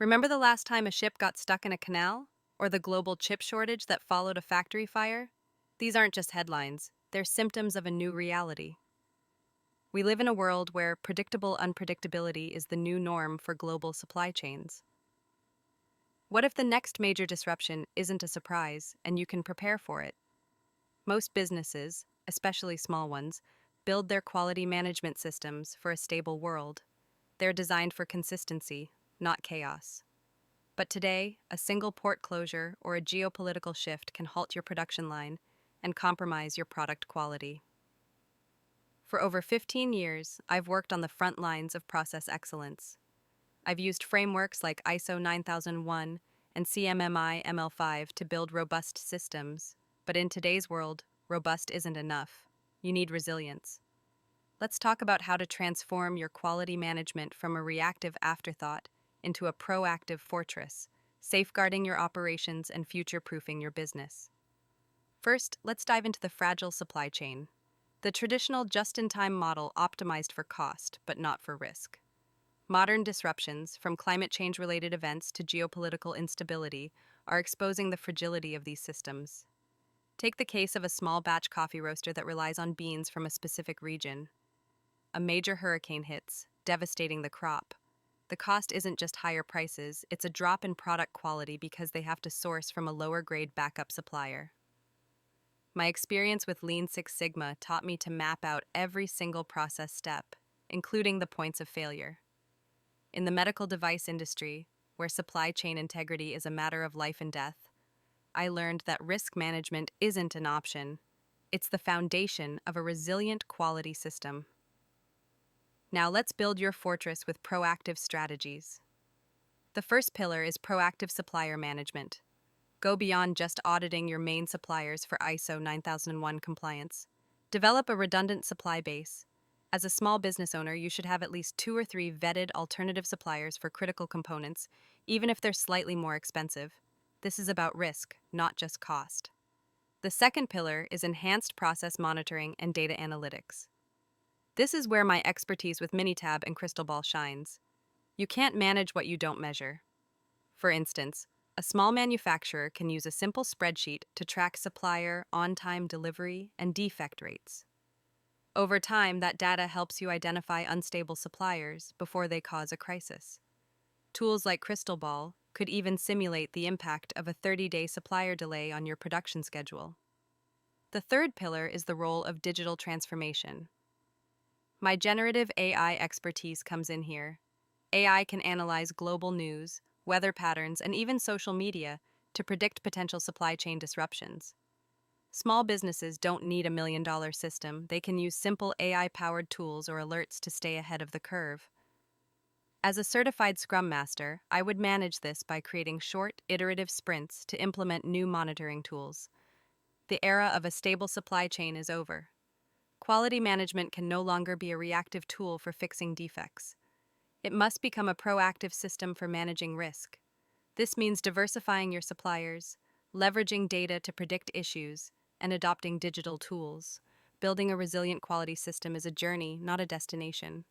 Remember the last time a ship got stuck in a canal? Or the global chip shortage that followed a factory fire? These aren't just headlines, they're symptoms of a new reality. We live in a world where predictable unpredictability is the new norm for global supply chains. What if the next major disruption isn't a surprise and you can prepare for it? Most businesses, especially small ones, build their quality management systems for a stable world. They're designed for consistency, not chaos. But today, a single port closure or a geopolitical shift can halt your production line and compromise your product quality. For over 15 years, I've worked on the front lines of process excellence. I've used frameworks like ISO 9001 and CMMI ML5 to build robust systems. But in today's world, robust isn't enough. You need resilience. Let's talk about how to transform your quality management from a reactive afterthought into a proactive fortress, safeguarding your operations and future-proofing your business. First, let's dive into the fragile supply chain. The traditional just-in-time model optimized for cost, but not for risk. Modern disruptions, from climate change-related events to geopolitical instability, are exposing the fragility of these systems. Take the case of a small batch coffee roaster that relies on beans from a specific region. A major hurricane hits, devastating the crop. The cost isn't just higher prices, it's a drop in product quality because they have to source from a lower grade backup supplier. My experience with Lean Six Sigma taught me to map out every single process step, including the points of failure. In the medical device industry, where supply chain integrity is a matter of life and death, I learned that risk management isn't an option. It's the foundation of a resilient quality system. Now let's build your fortress with proactive strategies. The first pillar is proactive supplier management. Go beyond just auditing your main suppliers for ISO 9001 compliance. Develop a redundant supply base. As a small business owner, you should have at least 2 or 3 vetted alternative suppliers for critical components, even if they're slightly more expensive. This is about risk, not just cost. The second pillar is enhanced process monitoring and data analytics. This is where my expertise with Minitab and CrystalBall shines. You can't manage what you don't measure. For instance, a small manufacturer can use a simple spreadsheet to track supplier on-time delivery and defect rates. Over time, that data helps you identify unstable suppliers before they cause a crisis. Tools like CrystalBall could even simulate the impact of a 30-day supplier delay on your production schedule. The third pillar is the role of digital transformation. My generative AI expertise comes in here. AI can analyze global news, weather patterns, and even social media to predict potential supply chain disruptions. Small businesses don't need $1 million system. They can use simple AI-powered tools or alerts to stay ahead of the curve. As a certified Scrum Master, I would manage this by creating short, iterative sprints to implement new monitoring tools. The era of a stable supply chain is over. Quality management can no longer be a reactive tool for fixing defects. It must become a proactive system for managing risk. This means diversifying your suppliers, leveraging data to predict issues, and adopting digital tools. Building a resilient quality system is a journey, not a destination.